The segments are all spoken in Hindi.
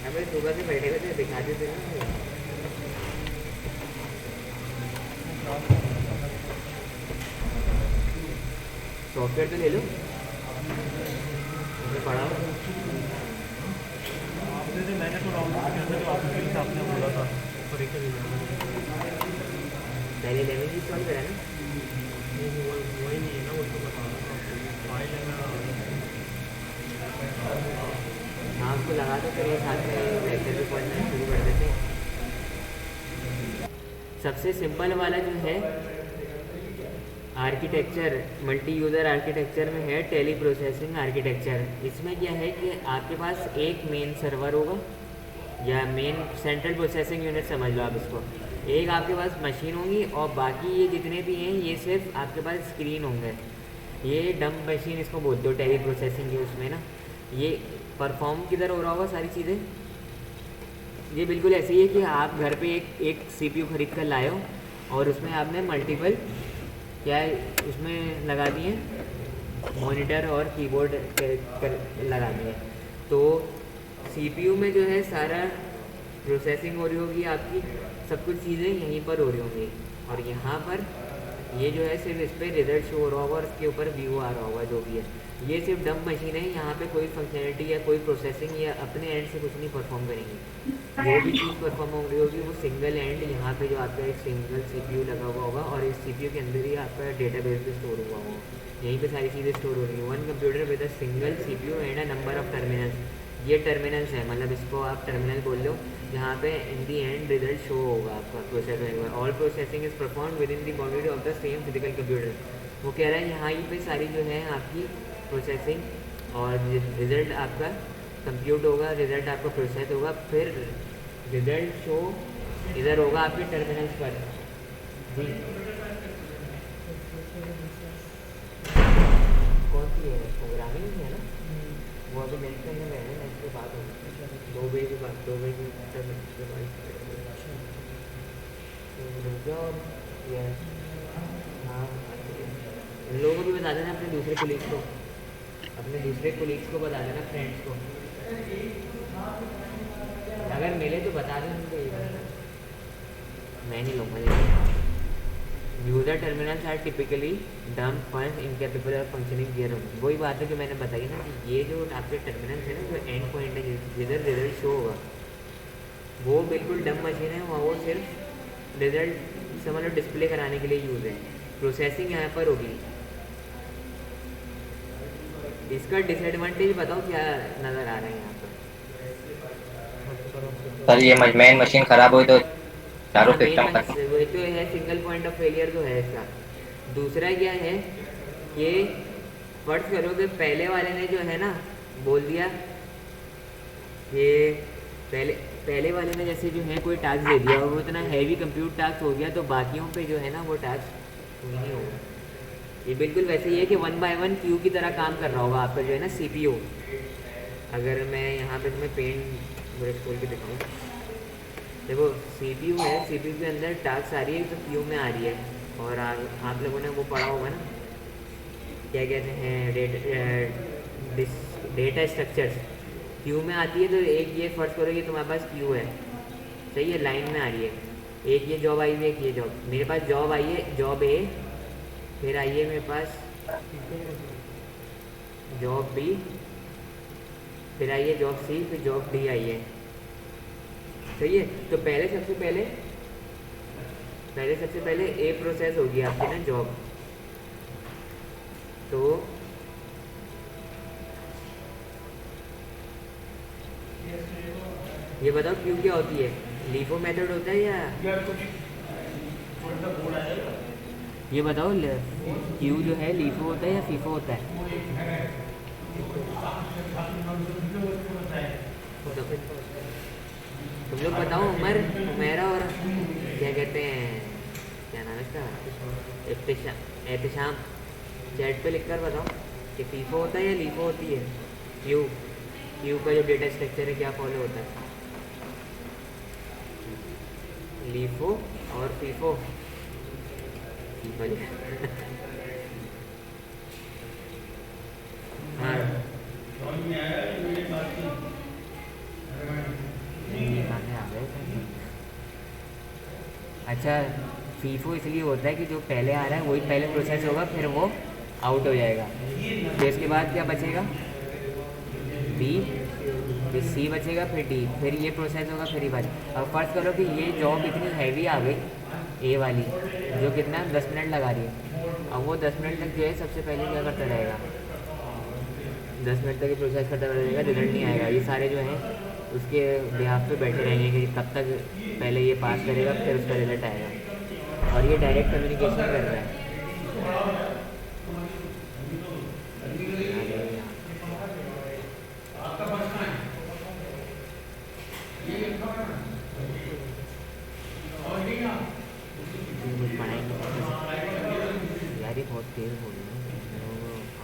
अबे सुबह से बैठे हुए थे, दिखा देते ना। सॉफ्टवेयर तो ले लो, उसमें पढ़ा हो। मैंने तो डाउनलोड किया था जो आपके लिए आपने बोला था परीक्षा देने में। पहले लैंग्वेज इंस्टॉल करा ना। वही नहीं है ना, वो तो बता रहा था आपको फाइल है ना। हाँ उसको लगा दो, फिर ये साथ में लेक्चर भी पढ़ना शुरू कर देते हैं। सबसे सिंपल वाला जो है आर्किटेक्चर, मल्टी यूज़र आर्किटेक्चर में है टेली प्रोसेसिंग आर्किटेक्चर। इसमें क्या है कि आपके पास एक मेन सर्वर होगा या मेन सेंट्रल प्रोसेसिंग यूनिट समझ लो आप इसको। एक आपके पास मशीन होगी और बाकी ये जितने भी हैं ये सिर्फ आपके पास स्क्रीन होंगे। ये डम मशीन इसको बोलते हो टेली प्रोसेसिंग के उसमें ना। ये परफॉर्म किधर हो रहा होगा सारी चीज़ें। ये बिल्कुल ऐसे ही है कि आप घर पे एक सीपीयू खरीद कर लाए हो और उसमें आपने मल्टीपल क्या उसमें लगा दिए मॉनिटर और कीबोर्ड लगा दिए। तो सीपीयू में जो है सारा प्रोसेसिंग हो रही होगी आपकी, सब कुछ चीज़ें यहीं पर हो रही होंगी। और यहाँ पर ये जो है सिर्फ इस पर रिजल्ट शो हो रहा होगा और उसके ऊपर व्यू आ रहा होगा जो भी है। ये सिर्फ डम मशीन है, यहाँ पे कोई फंक्शनलिटी या कोई प्रोसेसिंग या अपने एंड से कुछ नहीं परफॉर्म करेंगी। जो भी चीज़ परफॉर्म हो रही होगी वो सिंगल एंड यहाँ पे जो आपका एक सिंगल सीपीयू लगा हुआ होगा और इस सीपीयू के अंदर ही आपका डेटाबेस भी स्टोर हुआ होगा। यहीं पे सारी चीज़ें स्टोर हो रही हैं। One computer with a single CPU and a number of terminals. ये टर्मिनल्स है, मतलब इसको आप टर्मिनल बोल लो, जहाँ पे इन दी एंड रिजल्ट शो होगा आपका प्रोसेस होगा। All processing is perform with in the boundary of the same physical computer. वो कह रहा है यहाँ पे सारी जो है आपकी प्रोसेसिंग और रिजल्ट आपका कंप्यूट होगा, रिजल्ट आपका प्रोसेस होगा, फिर रिजल्ट शो इधर होगा आपके टर्मिनल्स पर जी। कौन सी है प्रोग्रामिंग है ना, वो अभी नेक्स्ट करने में है ना, इसके बाद होगी 2 बजे के बाद, 2 बजे के बाद जॉब या हाँ। उन लोगों को भी बता देना, अपने दूसरे कोलीग्स को, अपने दूसरे कोलीग्स को बता देना, फ्रेंड्स को। अगर मिले तो बता दें उनको, मैं नहीं लूँगा। यूज़र टर्मिनल्स आर टिपिकली डम फंस incapable of functioning their own. वही बात है जो मैंने बताई ना कि ये जो आपके टर्मिनल्स है ना, जो एंड पॉइंट है जिधर रिजल्ट शो होगा वो बिल्कुल डम मशीन है, वो सिर्फ रिजल्ट समझ लो डिस्प्ले कराने के लिए यूज़ है। प्रोसेसिंग यहाँ पर होगी। इसका डिसएडवांटेज बताओ क्या नज़र आ रहा है यहाँ पर। सर ये मेन मशीन खराब हुई तो चारों सिस्टम खत्म। वही तो है, सिंगल पॉइंट ऑफ फेलियर तो है इसका। दूसरा क्या है कि फर्ज करो कि पहले वाले ने जो है ना बोल दिया कि पहले वाले ने जैसे जो है कोई टास्क दे दिया और वो इतना हैवी कंप्यूट टास्क हो गया तो बाकियों पे जो है ना वो टास्क नहीं होगा। ये बिल्कुल वैसे ही है कि 1 बाय 1 क्यू की तरह काम कर रहा होगा आपका जो है ना सीपीयू। अगर मैं यहाँ पे तुम्हें पेंट ब्रश खोल के दिखाऊँ, देखो सीपीयू है, सीपीयू के अंदर टास्क आ रही है तो क्यू में आ रही है। और आप लोगों ने वो पढ़ा होगा ना, क्या कहते हैं डेटा स्ट्रक्चर्स। क्यू में आती है तो एक ये फर्ज करो कि तुम्हारे पास क्यू है, सही है, लाइन में आ रही है। एक ये जॉब आई हुई है, एक ये जॉब, मेरे पास जॉब आई है, जॉब ए, फिर आई है मेरे पास जॉब बी, फिर आई है जॉब सी, फिर जॉब डी आई है, सही है। तो सबसे पहले ए प्रोसेस होगी आपकी ना जॉब। तो ये बताओ क्यू क्या होती है, लीफो मेथड होता है या ये बताओ क्यू जो है लीफो होता है या फीफो होता है। तुम लोग बताओ, उमेरा और क्या कहते हैं, क्या नाम है इसका, एहतिशाम, चैट पे लिखकर बताओ कि फीफो होता है या लीफो होती है। क्यू का जो डेटा स्ट्रक्चर है क्या फॉलो होता है, लीफो और फीफो। अच्छा, फीफो इसलिए होता है कि जो पहले आ रहा है वही पहले प्रोसेस होगा, फिर वो आउट हो जाएगा। फिर इसके बाद क्या बचेगा, बी, फिर सी बचेगा, फिर डी, फिर ये प्रोसेस होगा, फिर ये बच। अब फर्ज करो कि ये जॉब इतनी हैवी आ गई, ए वाली, जो कितना 10 मिनट लगा रही है। अब वो 10 मिनट तक जो है सबसे पहले क्या करता रहेगा, 10 मिनट तक ये प्रोसेस करता रहेगा, रिजल्ट नहीं आएगा। ये सारे जो हैं उसके बिहाफ पे बैठे रहेंगे कि कब तक पहले ये पास करेगा, फिर उसका रिजल्ट आएगा। और ये डायरेक्ट कम्युनिकेशन कर रहा है। पढ़ाई यार, ये बहुत तेज हो गई ना, मेरे को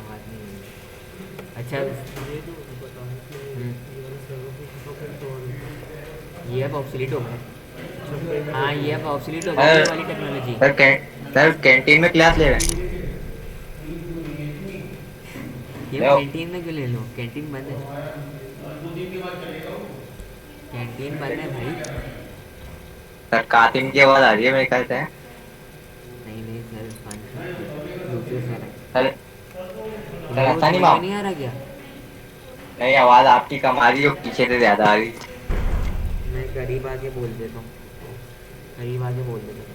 आवाज़ नहीं है। अच्छा, ये जो बता रहे कि ये वाला सर्वर पे सॉफ्टवेयर तो ये अब ऑब्सोलीट हो गया। सॉफ्टवेयर हाँ, ये अब ऑब्सोलीट हो गया, ये वाली टेक्नोलॉजी। सर कैंटीन में क्लास ले रहे हैं। ये लो। कैंटीन में क्यों ले लो, कैंटीन बंद है, कैंटीन बंद है भाई। सर कातिम की आवाज आ रही है मेरे ख्याल से। नहीं नहीं सर, बंद दूसरे सर है। सर सर ऐसा नहीं माओ, नहीं आ रहा क्या? नहीं आवाज आपकी कम आ रही है, पीछे से ज्यादा आ रही है। मैं करीब आके बोल देता हूँ, करीब आके बोल देता हूँ।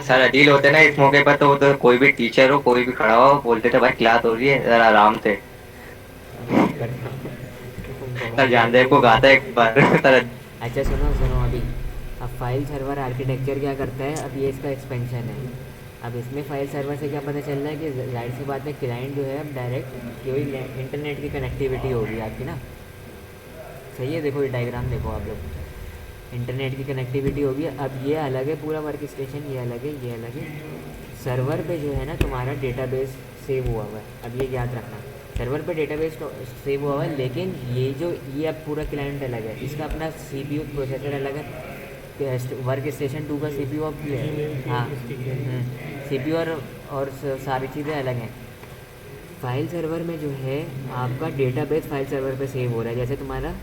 सर अडील होते ना इस मौके पर, तो कोई भी टीचर हो, कोई भी खड़ा हो, बोलते थे भाई क्लास हो रही है, जरा आराम से। सर जानदेव को गाता है एक बार सर। अच्छा सुनो सुनो, अभी अब फाइल सर्वर आर्किटेक्चर क्या करता है, अब ये इसका एक्सपेंशन है। अब इसमें फाइल सर्वर से क्या पता चल रहा है कि जाहिर सी बात है क्लाइंट जो है अब डायरेक्ट कोई इंटरनेट की कनेक्टिविटी होगी आपकी ना, सही है। देखो ये डायग्राम देखो आप लोग, इंटरनेट की कनेक्टिविटी होगी। अब ये अलग है पूरा वर्क स्टेशन, ये अलग है, ये अलग है। सर्वर पे जो है ना तुम्हारा डेटाबेस सेव हुआ हुआ है। अब ये याद रखना, सर्वर पे डेटाबेस सेव हुआ हुआ है, लेकिन ये अब पूरा क्लाइंट अलग है, इसका अपना सीपीयू प्रोसेसर अलग है। वर्क स्टेशन 2 का सीपीयू अब हाँ, सीपीयू और सारी चीज़ें अलग हैं। फाइल सर्वर में जो है आपका डेटाबेस फाइल सर्वर पे सेव हो रहा है। जैसे तुम्हारा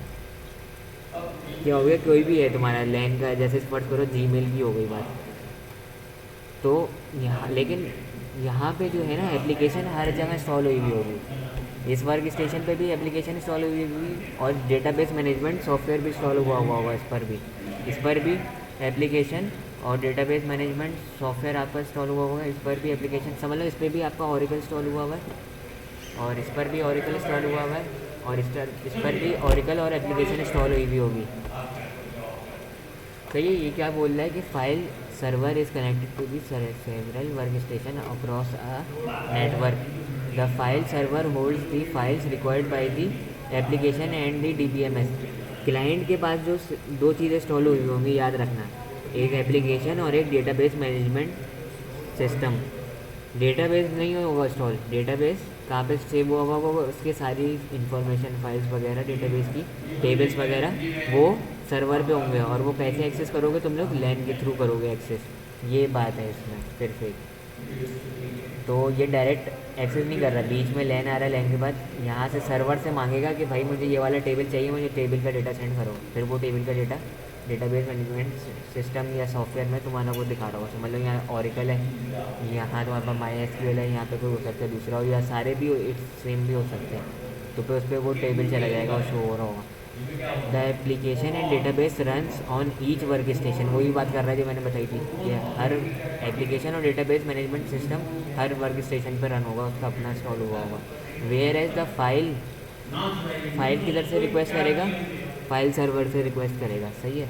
क्या हो गया, कोई भी है तुम्हारा लैन का, जैसे फर्ज करो जीमेल की हो गई बात, तो यहाँ लेकिन यहाँ पे जो है ना एप्लीकेशन हर जगह इंस्टॉल हुई हुई होगी। इस वर्क स्टेशन पे भी एप्लीकेशन इंस्टॉल हुई हुई, और डेटाबेस मैनेजमेंट सॉफ्टवेयर भी इंस्टॉल हुआ हुआ इस पर भी एप्लीकेशन और डेटाबेस मैनेजमेंट सॉफ्टवेयर आपका इंस्टॉल हुआ होगा। इस पर भी एप्लीकेशन समझ लो, इस पर भी आपका ऑरिकल इंस्टॉल हुआ हुआ है, और इस पर भी ऑरिकल इंस्टॉल हुआ हुआ है, और इस पर भी ऑरिकल और एप्लीकेशन इंस्टॉल हुई भी होगी। तो ये क्या बोल रहा है कि file server is connected to the several workstation across a network. The file server holds the files required by the application and the DBMS। Client के पास जो 2 चीज़ें इंस्टॉल हुई होंगी, याद रखना, एक एप्लीकेशन और एक डेटाबेस मैनेजमेंट सिस्टम। डेटाबेस नहीं होगा इंस्टॉल, डेटाबेस कहाँ पे सेव हुआ होगा, उसके सारी इंफॉर्मेशन फाइल्स वगैरह डेटाबेस की टेबल्स वगैरह वो सर्वर पे होंगे, और वो कैसे एक्सेस करोगे तुम लोग, लैन के थ्रू करोगे एक्सेस। ये बात है इसमें सिर्फ एक, तो ये डायरेक्ट एक्सेस नहीं कर रहा, बीच में लैन आ रहा है, लैन के बाद यहाँ से सर्वर से मांगेगा कि भाई मुझे ये वाला टेबल चाहिए, मुझे टेबल का डेटा सेंड करो, फिर वो टेबल का डेटा डेटाबेस मैनेजमेंट सिस्टम या सॉफ्टवेयर में तुम्हारा वो दिखा रहा होगा। मतलब यहाँ ऑरिकल है, यहाँ तुम्हारे पास MySQL है, यहाँ पे कोई हो सकता है दूसरा हो, या सारे भी सेम भी हो सकते हैं, तो फिर उस पर वो टेबल चला जाएगा और शो हो रहा होगा। The application and database runs on each work station, वही बात कर रहा है जो मैंने बताई थी कि हर एप्लीकेशन और database management system her work station पर रन होगा, उसका अपना इंस्टॉल हुआ होगा। वेयर एज द फाइल किधर से रिक्वेस्ट करेगा, फाइल सर्वर से रिक्वेस्ट करेगा, सही है।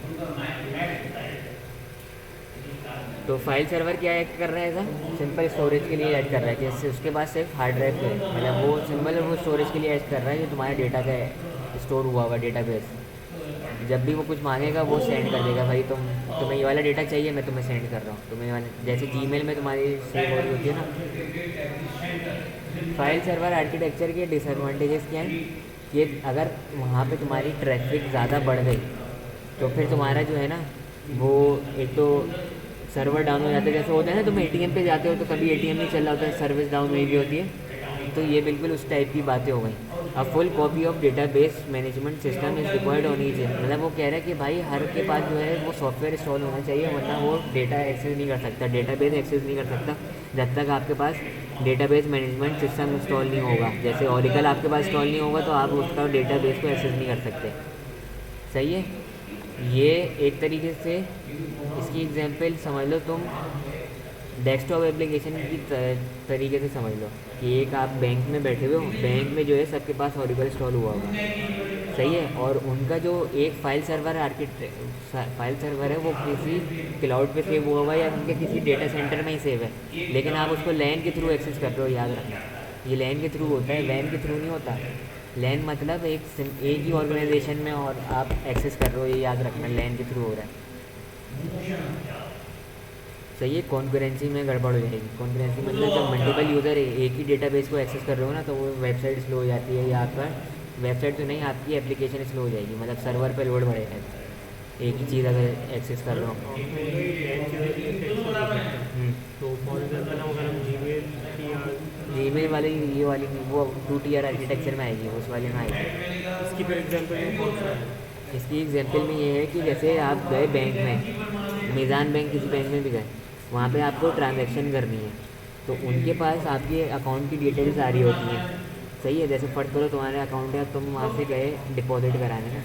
तो फाइल सर्वर क्या ऐड कर रहा है, ऐसा सिंपल स्टोरेज के लिए ऐड कर रहा है, जैसे उसके पास सिर्फ हार्ड ड्राइव पे, मतलब वो सिंपल वो स्टोरेज के लिए ऐड कर रहा है जो तुम्हारे डेटा का स्टोर हुआ हुआ डेटाबेस। जब भी वो कुछ मांगेगा वो सेंड कर देगा, भाई तुम्हें ये वाला डेटा चाहिए, मैं तुम्हें सेंड कर रहा हूँ, तुम्हें वाला, जैसे जीमेल में तुम्हारी सेव हो रही होती है ना। फाइल सर्वर आर्किटेक्चर के डिसएडवांटेजेस क्या हैं कि अगर वहाँ पे तुम्हारी ट्रैफिक ज़्यादा बढ़ गई तो फिर तुम्हारा जो है ना वो एक तो सर्वर डाउन हो जाता है। जैसे होता है ना, तुम ATM पे जाते हो तो कभी ATM नहीं चल रहा होता है, सर्विस डाउन हुई भी होती है, तो ये बिल्कुल उस टाइप की बातें हो गई। A full copy of database management system is required on each. मतलब वो कह रहा है कि भाई हर के पास जो है वो सॉफ्टवेयर इंस्टॉल होना चाहिए, वरना वो डेटा एक्सेस नहीं कर सकता, डेटाबेस एक्सेस नहीं कर सकता जब तक आपके पास डेटाबेस मैनेजमेंट सिस्टम इंस्टॉल नहीं होगा। जैसे ऑरिकल आपके पास इंस्टॉल नहीं होगा तो आप उसका डेटाबेस को एक्सेस नहीं कर सकते। सही है। ये एक तरीके से इसकी एग्जांपल समझ लो तुम डेस्कटॉप एप्लीकेशन की तरीके से समझ लो कि एक आप बैंक में बैठे हुए हो, बैंक में जो है सबके पास ऑरिकल इंस्टॉल हुआ होगा। सही है। और उनका जो एक फाइल सर्वर है वो किसी क्लाउड पे सेव हुआ हुआ है या उनके किसी डेटा सेंटर में ही सेव है, लेकिन आप उसको लैन के थ्रू एक्सेस कर रहे हो। याद रखना, ये लैन के थ्रू होता है, वैन के थ्रू नहीं होता। लैन मतलब एक ही ऑर्गेनाइजेशन में और आप एक्सेस कर रहे हो, ये याद रखना, लैन के थ्रू हो रहा है। सही है। कॉन्करेंसी में गड़बड़ हो जाएगी। कॉन्करेंसी मतलब जब मल्टीपल यूज़र एक ही डेटाबेस को एक्सेस कर रहे हो ना, तो वो वेबसाइट स्लो हो जाती है, या आपका वेबसाइट तो नहीं, आपकी एप्लीकेशन स्लो हो जाएगी, मतलब सर्वर पे लोड बढ़ेगा एक ही चीज़ अगर एक्सेस कर रहा हूँ। तो फॉर एग्जाम्पल अगर हम जीमेल वाली ये वाली वो 2 tier आर्किटेक्चर में आएगी, उस वाले में आएगी। इसकी फिर एग्जाम्पल कौन सा है? इसकी एग्जाम्पल में ये है कि जैसे आप गए बैंक में, मीज़ान बैंक किसी बैंक में भी गए, वहाँ पे आपको ट्रांजैक्शन करनी है, तो उनके पास आपके अकाउंट की डिटेल्स आ रही होती हैं। सही है। जैसे फर्ज करो तुम्हारे अकाउंट है, तुम वहाँ से गए डिपॉजिट कराने का,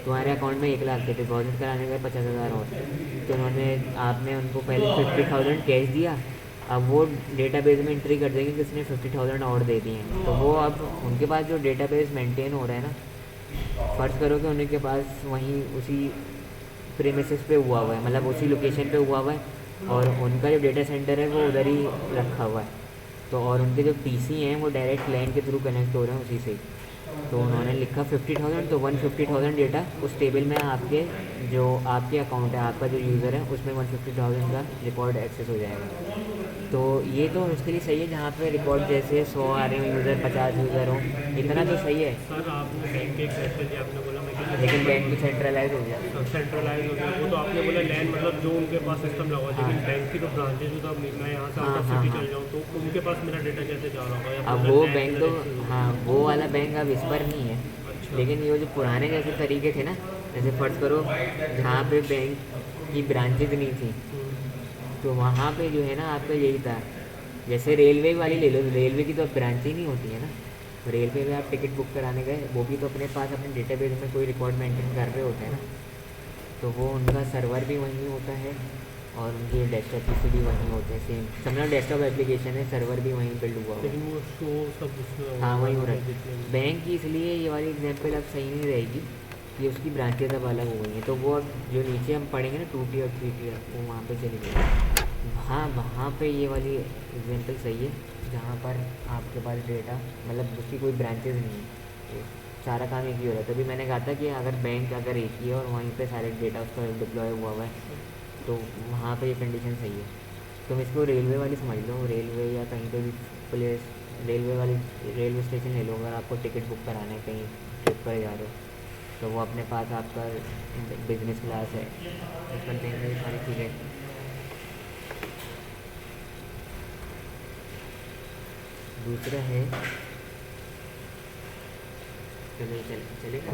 तुम्हारे अकाउंट में 1 लाख थे, डिपॉजिट कराने गए 50,000 और, तो आपने उनको पहले 50,000 कैश दिया। अब वो डेटाबेस में एंट्री कर देंगे कि इसने 50,000 और दे दिए हैं, तो वो अब उनके पास जो डेटाबेस मेंटेन हो रहा है ना, फ़र्ज़ करो कि उनके पास वहीं उसी प्रीमिसेस पे हुआ है, मतलब उसी लोकेशन पे हुआ है, और उनका जो डेटा सेंटर है वो उधर ही रखा हुआ है, तो और उनके जो पीसी हैं वो डायरेक्ट लैन के थ्रू कनेक्ट हो रहे हैं उसी से। तो उन्होंने लिखा 50,000, तो 150,000 डेटा उस टेबल में आपके जो आपके अकाउंट है, आपका जो यूज़र है, उसमें 150,000 का रिकॉर्ड एक्सेस हो जाएगा। तो ये तो उसके लिए सही है जहाँ पे रिकॉर्ड जैसे 100 आ रहे हो यूज़र, 50 यूज़र हो, इतना तो सही है। सर आपने बैंक के एग्जाम्पल दिया, आपने बोला मैं लेकिन बैंक भी सेंट्रलाइज हो गया। सेंट्रलाइज हो गया, वो तो आपने बोला लैन मतलब जो उनके पास सिस्टम लगा, लेकिन बैंक की तो ब्रांचेज होता, मैं यहाँ से आउट ऑफ सिटी चल जाऊँ तो उनके पास मेरा डेटा कैसे जा रहा होगा? अब वो बैंक तो, हाँ वो वाला बैंक अब इस पर नहीं है। लेकिन ये जो पुराने जैसे तरीके थे ना, जैसे फ़र्ज़ करो जहाँ पे बैंक की ब्रांचेज नहीं थी, तो वहाँ पे जो है ना आपका यही था। जैसे रेलवे वाली ले लो, रेलवे की तो अब ब्रांच ही नहीं होती है ना, रेलवे में आप टिकट बुक कराने गए, वो भी तो अपने पास अपने डेटाबेस में कोई रिकॉर्ड मेंटेन कर रहे होते हैं ना, तो वो उनका सर्वर भी वहीं होता है और उनके डेस्कटॉप पीसी भी वहीं होते हैं। सेम समझना, डेस्कटॉप एप्लीकेशन है, सर्वर भी वहीं बिल्ड हुआ लेकिन वो शो सब उसमें हाँ वहीं हो रहा है। बैंक की इसलिए ये वाली एग्जाम्पल अब सही नहीं रहेगी कि उसकी ब्रांचेज अब अलग हो गई हैं, तो वो अब जो नीचे हम पढ़ेंगे ना 2 tier 3 tier, वो वहाँ पे चली गई। हाँ वहाँ पे ये वाली एग्जांपल सही है जहाँ पर आपके पास डेटा मतलब उसकी कोई ब्रांचेज नहीं है, सारा काम एक ही हो रहा है। तभी मैंने कहा था कि अगर बैंक अगर एक ही है और वहीं पे सारे डेटा उसका डिप्लॉय हुआ है, तो वहाँ पे ये कंडीशन सही है। तुम इसको रेलवे वाली समझ लो, रेलवे या कहीं पे भी प्लेस, रेलवे स्टेशन ले लो, अगर आपको टिकट बुक कराना है, कहीं ट्रिप पर जा रहे हो, तो वो अपने पास आपका बिजनेस क्लास है, उसमें देंगे सारी चीज़ें। दूसरा है, चलेगा।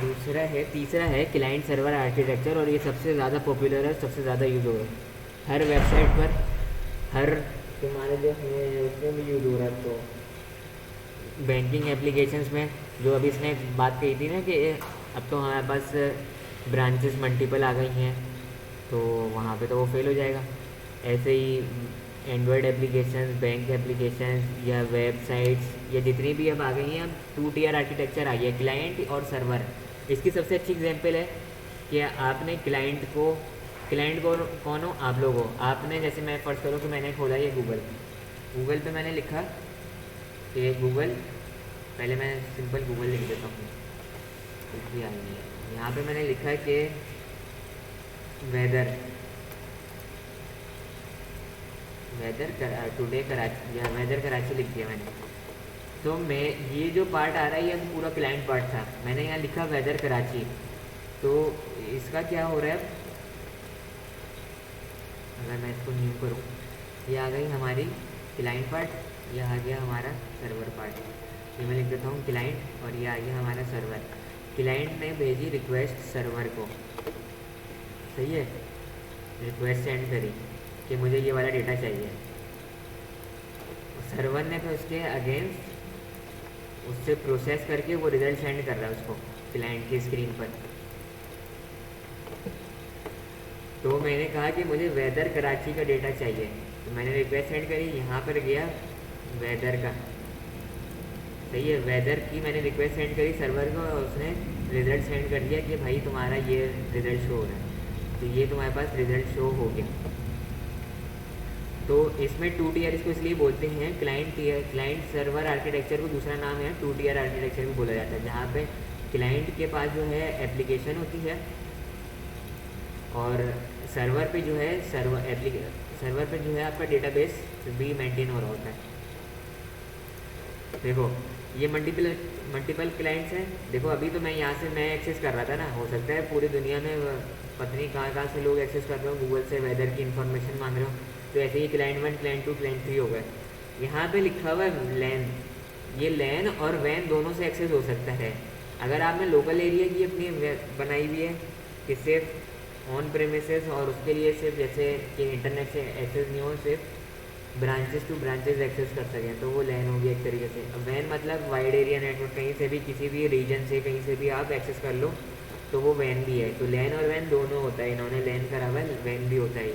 दूसरा है, तीसरा है क्लाइंट सर्वर आर्किटेक्चर, और ये सबसे ज़्यादा पॉपुलर है, सबसे ज़्यादा यूज़ हो रहा है हर वेबसाइट पर, हर तुम्हारे जो है उसमें भी यूज़ हो रहा है। तो बैंकिंग एप्लीकेशंस में जो अभी इसने बात कही थी ना कि अब तो हमारे पास ब्रांचेस मल्टीपल आ गई हैं, तो वहाँ पे तो वो फेल हो जाएगा। ऐसे ही एंड्रॉयड एप्लीकेशंस, बैंक एप्लीकेशंस या वेबसाइट्स या जितनी भी अब आ गई हैं, अब 2 tier आर्किटेक्चर आ गया, क्लाइंट और सर्वर। इसकी सबसे अच्छी एग्जांपल है कि आपने क्लाइंट को कौन हो, आप लोग हो। आपने जैसे मैं फ़र्ज़ करो कि मैंने खोला ये गूगल पे मैंने लिखा कि गूगल, पहले मैं सिंपल गूगल लिख देता हूँ, कुछ भी याद नहीं है। यहाँ पे मैंने लिखा है कि वेदर टुडे कराची, या वेदर कराची लिख दिया मैंने। तो मैं ये जो पार्ट आ रहा है ये पूरा क्लाइंट पार्ट था, मैंने यहाँ लिखा वेदर कराची। तो इसका क्या हो रहा है, अगर मैं इसको न्यू करूँ, ये आ गई हमारी क्लाइंट पार्ट, ये आ गया हमारा सर्वर पार्ट। ये मैं लिख देता हूँ क्लाइंट, और ये आ गया हमारा सर्वर। क्लाइंट ने भेजी रिक्वेस्ट सर्वर को, सही है, रिक्वेस्ट सेंड करी कि मुझे ये वाला डेटा चाहिए। सर्वर ने फिर उसके अगेंस्ट उससे प्रोसेस करके वो रिजल्ट सेंड कर रहा है उसको क्लाइंट की स्क्रीन पर। तो मैंने कहा कि मुझे वेदर कराची का डेटा चाहिए, तो मैंने रिक्वेस्ट सेंड करी, यहाँ पर गया वेदर का, सही है, वेदर की मैंने रिक्वेस्ट सेंड करी सर्वर को, और उसने रिज़ल्ट सेंड कर दिया कि भाई तुम्हारा ये रिज़ल्ट शो हो रहा है, तो ये तुम्हारे पास रिज़ल्ट शो हो गया। तो इसमें 2 टीयर इसको इसलिए बोलते हैं, क्लाइंट सर्वर आर्किटेक्चर को दूसरा नाम है 2 टीयर आर्किटेक्चर भी बोला जाता है, जहाँ पे क्लाइंट के पास जो है एप्लीकेशन होती है, और सर्वर पे जो है सर्वर पे जो है आपका डेटाबेस भी मेंटेन हो रहा होता है। देखो ये मल्टीपल क्लाइंट्स हैं। देखो अभी तो मैं यहाँ से मैं एक्सेस कर रहा था ना, हो सकता है पूरी दुनिया में पता नहीं कहाँ से लोग एक्सेस कर रहे हो, गूगल से वेदर की इन्फॉर्मेशन मांग रहे हो, तो ऐसे ही क्लाइंट 1, क्लाइंट 2, क्लाइंट 3 हो गए। यहाँ पे लिखा हुआ है लैन, ये लैन और वैन दोनों से एक्सेस हो सकता है। अगर आपने लोकल एरिया की अपनी बनाई हुई है कि सिर्फ ऑन प्रेमिसेस, और उसके लिए सिर्फ जैसे कि इंटरनेट से एक्सेस नहीं हो, सिर्फ ब्रांचेस टू ब्रांचेस एक्सेस कर सकें, तो वो लैन होगी एक तरीके से। वैन मतलब वाइड एरिया नेटवर्क, कहीं से भी किसी भी रीजन से कहीं से भी आप एक्सेस कर लो, तो वो वैन भी है। तो लैन और वैन दोनों होता है, इन्होंने लैन करा हुआ है, वैन भी होता है,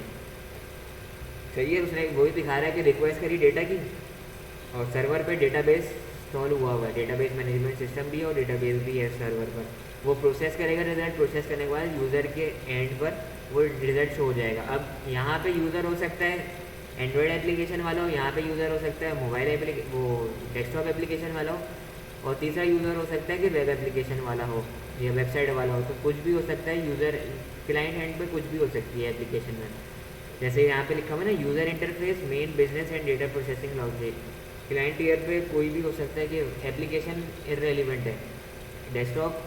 सही है। उसने वही दिखा रहा है कि रिक्वेस्ट करी डेटा की, और सर्वर पे डेटाबेस इंस्टॉल हुआ हुआ है, डेटाबेस मैनेजमेंट सिस्टम भी और डेटाबेस भी है सर्वर पर। वो प्रोसेस करेगा रिजल्ट, प्रोसेस करने के बाद यूज़र के एंड पर वो रिजल्ट शो हो जाएगा। अब यहाँ पे यूज़र हो सकता है एंड्रॉयड एप्लीकेशन वाला हो, यहाँ पे यूज़र हो सकता है मोबाइल वो डेस्कटॉप एप्लीकेशन वाला हो, और तीसरा यूज़र हो सकता है कि वेब एप्लीकेशन वाला हो या वेबसाइट वाला हो, तो कुछ भी हो सकता है। यूज़र क्लाइंट एंड पे कुछ भी हो सकती है एप्लीकेशन में, जैसे यहाँ पे लिखा हुआ है ना, user interface main business and data processing logic. Client year पे कोई भी हो सकता है कि एप्लीकेशन इररेलेवेंट है, डेस्कटॉप,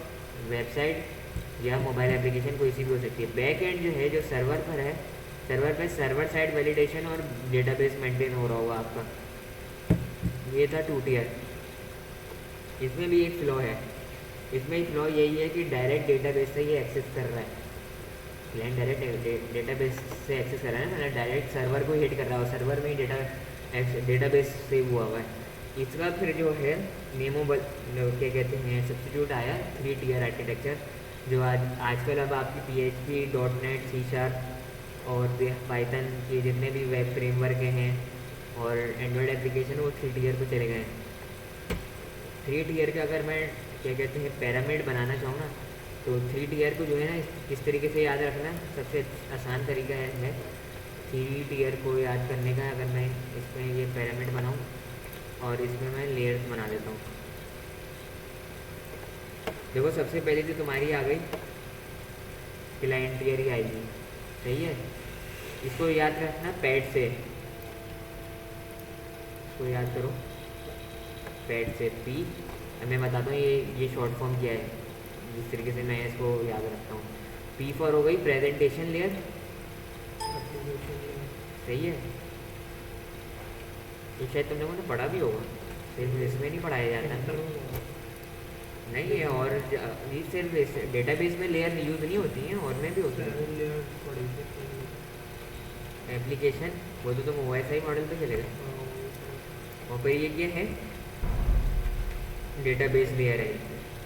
वेबसाइट या मोबाइल एप्लीकेशन कोई सी भी हो सकती है। बैक एंड जो है जो सर्वर पर है, सर्वर पे सर्वर साइड वैलिडेशन और डेटाबेस मेंटेन हो रहा होगा आपका। ये था 2 टीयर। इसमें भी एक फ्लो है, इसमें एक फ्लो यही है कि डायरेक्ट डेटाबेस से ये एक्सेस कर रहा है, क्लाइंट डायरेक्ट डेटाबेस से एक्सेस कर रहा है, मतलब डायरेक्ट सर्वर को हिट कर रहा हो, सर्वर में ही डेटाबेस सेव हुआ हुआ है। इसका फिर जो है नेमोबल क्या कहते हैं सब्स्टिट्यूट आया 3 टीयर आर्किटेक्चर, जो आजकल अब आपकी PHP, .NET, C# और पाइथन के जितने भी वेब फ्रेमवर्क हैं और एंड्रॉयड एप्लीकेशन वो 3 टीयर पर चले गए हैं। 3 टीयर का अगर मैं क्या कहते हैं पिरामिड बनाना चाहूँ ना, तो 3 टीयर को जो है ना किस तरीके से याद रखना, सबसे आसान तरीका है 3 टीयर को याद करने का। अगर मैं इसमें ये पिरामिड बनाऊँ और इसमें मैं लेयर्स बना देता हूँ। देखो सबसे पहले तो तुम्हारी आ गई क्लाइंट टीयर ही आएगी, सही है। इसको याद रखना पैड से, इसको याद करो पैड से P। मैं बताता हूँ ये शॉर्ट फॉर्म क्या है, जिस तरीके से मैं इसको याद रखता हूँ। P फॉर हो गई प्रेजेंटेशन लेयर, सही है। ये शायद तुम लोगों ने पढ़ा भी होगा, सिर्फ इसमें नहीं पढ़ाया जाता नहीं है। और ये सिर्फ डेटाबेस में लेयर यूज़ नहीं होती हैं, और में भी होती है एप्लीकेशन, वो तो तुम OSI मॉडल पे चलेगा। और फिर ये क्या है डेटाबेस लेयर है।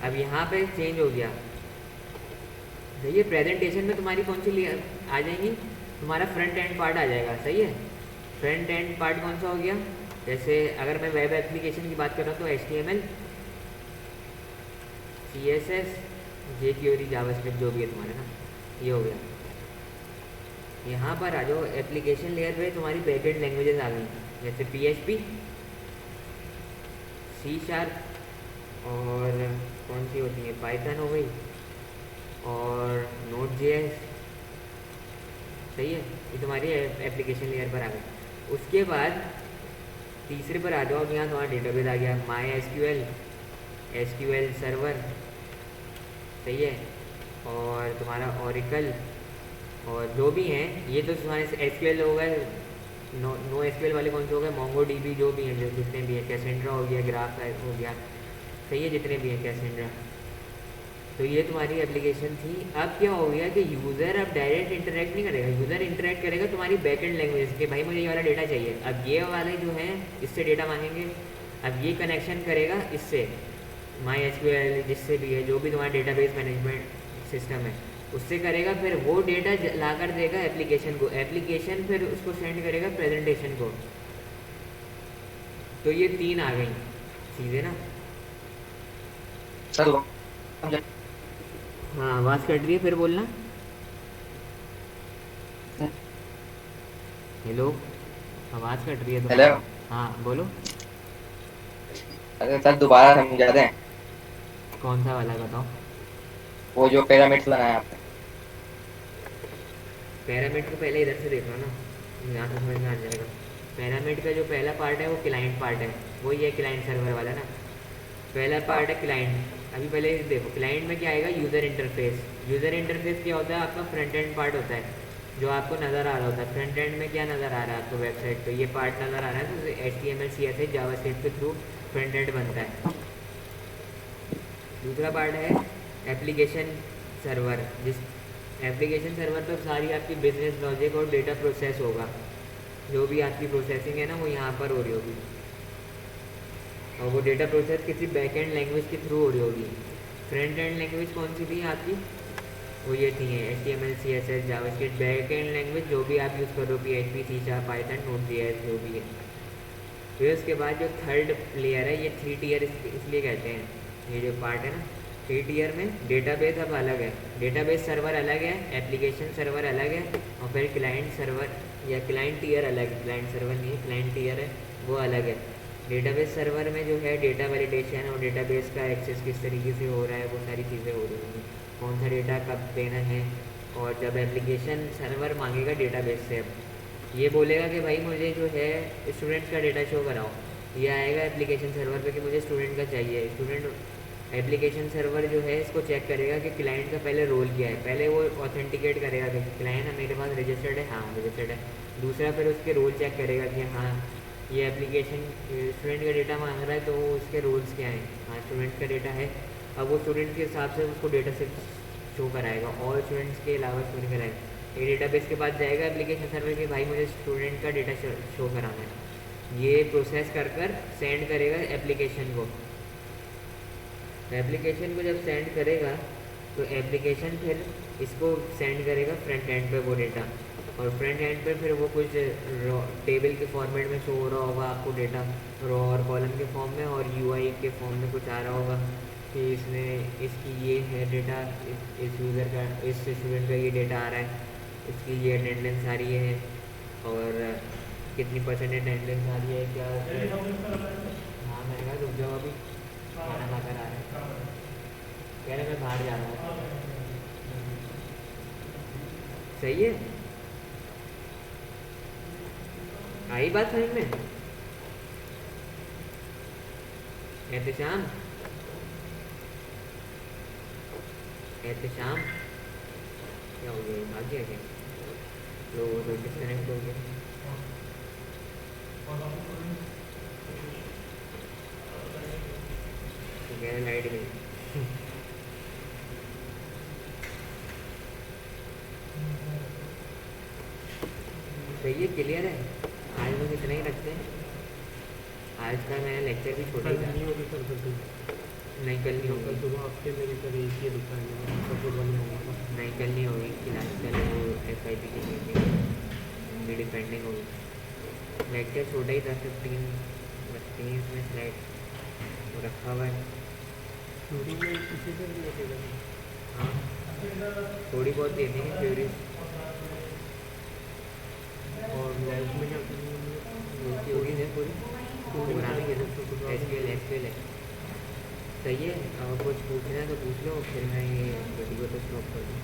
अब यहाँ पे चेंज हो गया, सही है। प्रेजेंटेशन में तुम्हारी कौन सी लेयर आ जाएंगी, तुम्हारा फ्रंट एंड पार्ट आ जाएगा, सही है। फ्रंट एंड पार्ट कौन सा हो गया, जैसे अगर मैं वेब एप्लीकेशन की बात कर रहा हूँ तो HTML, CSS, jQuery, जावास्क्रिप्ट जो भी है तुम्हारा ना, ये हो गया। यहाँ पर आ जाओ एप्लीकेशन लेयर पे, तुम्हारी बैकएंड लैंग्वेजेस आ गई, जैसे PHP, C# और कौन सी होती है पाइथन हो गई और Node.js, सही है। ये तुम्हारी एप्लीकेशन लेयर पर आ गई। उसके बाद तीसरे पर आ जाओ, यहाँ तुम्हारा डेटाबेस आ गया MySQL, SQL सर्वर, सही है। और तुम्हारा Oracle और जो भी हैं, ये तो तुम्हारे SQL हो गए, नो एसक्यूएल वाले कौन से हो गए, मोंगो डीबी जो भी हैं, जितने भी हैं, कैसेंड्रा हो गया, ग्राफ हो गया, सही है, जितने भी हैं कैसेंड्रा। तो ये तुम्हारी एप्लीकेशन थी। अब क्या हो गया कि यूज़र अब डायरेक्ट इंटरेक्ट नहीं करेगा, यूज़र इंटरेक्ट करेगा तुम्हारी बैकएंड लैंग्वेज के, भाई मुझे ये वाला डेटा चाहिए। अब ये वाले जो हैं इससे डेटा मांगेंगे, अब ये कनेक्शन करेगा इससे माई एसक्यूएल जिससे भी है, जो भी तुम्हारा डेटाबेस मैनेजमेंट सिस्टम है उससे करेगा, फिर वो डेटा ला कर देगा एप्लीकेशन को, एप्लीकेशन फिर उसको सेंड करेगा प्रेजेंटेशन को। तो ये 3 आ गई चीज़ें ना। सर हाँ आवाज़ कट रही है, फिर बोलना। हेलो, आवाज़ कट रही है तो। हेलो। हाँ बोलो। अरे सर दोबारा समझा दें। कौन सा वाला बताओ। वो जो पिरामिड बनाया आपने। पैरामिड को पहले इधर से देखो ना, यहाँ से समझ में आ जाएगा। पैरामिड का जो पहला पार्ट है वो क्लाइंट पार्ट है, वो ये क्लाइंट सर्वर वाला ना। पहला पार्ट है क्लाइंट। अभी पहले देखो क्लाइंट में क्या आएगा, यूज़र इंटरफेस। यूज़र इंटरफेस क्या होता है, आपका फ्रंट एंड पार्ट होता है जो आपको नज़र आ रहा होता है। फ्रंट एंड में क्या नज़र आ रहा है आपको, वेबसाइट पे ये पार्ट नज़र आ रहा है, तो HTML CSS जावास्क्रिप्ट के थ्रू फ्रंट एंड बनता है। दूसरा पार्ट है एप्लीकेशन सर्वर, जिस एप्लीकेशन सर्वर पर सारी आपकी बिजनेस लॉजिक और डेटा प्रोसेस होगा, जो भी आपकी प्रोसेसिंग है ना वो यहाँ पर हो रही होगी, और वो डेटा प्रोसेस किसी बैक एंड लैंग्वेज के थ्रू हो रही होगी। फ्रंट एंड लैंग्वेज कौन सी थी आपकी, वो ये थी है HTML CSS JavaScript. Back and language जो भी आप यूज़ करो, PHP C#, पाइथन, Node.js जो भी है। फिर उसके बाद जो थर्ड लेयर है, ये 3 टियर इसलिए कहते हैं, ये जो पार्ट है ना 3 टियर में डेटाबेस अब अलग है, डेटाबेस सर्वर अलग है, एप्लीकेशन सर्वर अलग है, और फिर क्लाइंट सर्वर या क्लाइंट टियर अलग है। क्लाइंट सर्वर नहीं है, क्लाइंट टियर है, वो अलग है। डेटाबेस सर्वर में जो है डेटा वैलिडेशन और डेटाबेस का एक्सेस किस तरीके से हो रहा है, वो सारी चीज़ें हो रही होंगी, कौन सा डेटा कब देना है। और जब एप्लीकेशन सर्वर मांगेगा डेटाबेस से, अब ये बोलेगा कि भाई मुझे जो है स्टूडेंट्स का डेटा शो कराओ, ये आएगा एप्लीकेशन सर्वर पे कि मुझे स्टूडेंट का चाहिए। स्टूडेंट एप्लीकेशन सर्वर जो है इसको चेक करेगा कि क्लाइंट का पहले रोल क्या है, पहले वो ऑथेंटिकेट करेगा कि क्लाइंट मेरे पास रजिस्टर्ड है, हाँ रजिस्टर्ड है। दूसरा फिर उसके रोल चेक करेगा कि हाँ ये एप्लीकेशन स्टूडेंट का डेटा मांग रहा है, तो उसके रोल्स क्या हैं, हाँ स्टूडेंट का डेटा है। अब वो स्टूडेंट के हिसाब से उसको डेटा से शो कराएगा, और स्टूडेंट्स के अलावा शो कराएगा। ये डेटाबेस के बाद जाएगा एप्लीकेशन सर्वर के, भाई मुझे स्टूडेंट का डेटा शो कराना है। ये प्रोसेस कर सेंड करेगा एप्लीकेशन को। एप्लीकेशन को जब सेंड करेगा तो एप्लीकेशन फिर इसको सेंड करेगा फ्रंट एंड पे वो डेटा, और फ्रंट एंड पे फिर वो कुछ टेबल के फॉर्मेट में शो हो रहा होगा आपको डेटा, रॉ और कॉलम के फॉर्म में, और UI के फॉर्म में कुछ आ रहा होगा कि इसमें इसकी ये है डेटा, इस यूज़र का, इस स्टूडेंट का ये डेटा आ रहा है, इसकी ये अटेंडेंस आ रही है, और कितनी % अटेंडेंस आ रही है, क्या। हाँ मैंने कहा रुक जाओ अभी खाना खा कर आ रहा है, कह रहे मैं बाहर जा रहा हूँ। सही है, आई बात समझ में। एहतशाम एहतशाम क्या हो गया, भाग गया क्या, तो डिस्कनेक्ट हो गया। तो कह रहे लाइट गई। सही है, क्लियर है। आज लोग इतना ही रखते हैं, आज का मैंने लेक्चर भी छोटा ही था। नहीं होगी सर फिर नहीं कल नहीं कल होगी, सुबह हफ्ते में सर एक ही दिखाएंगे, सब कुछ बंद होगा। नहीं कल नहीं होगी, क्लास कल वो SIP की मीटिंग मेरी पेंडिंग होगी। लेक्चर छोटा ही था, 15-32 में स्लाइड वो रखा हुआ है। शूटिंग में किसी से भी लगेगा। हाँ थोड़ी बहुत दे देंगे थ्योरी, और लाइफ में क्या थ्योरी है पूरी प्रोग्रामिंग है, SQL है। सही है, अगर कुछ पूछना है तो पूछ लो, फिर मैं ये वीडियो तो स्टॉप कर दूँ।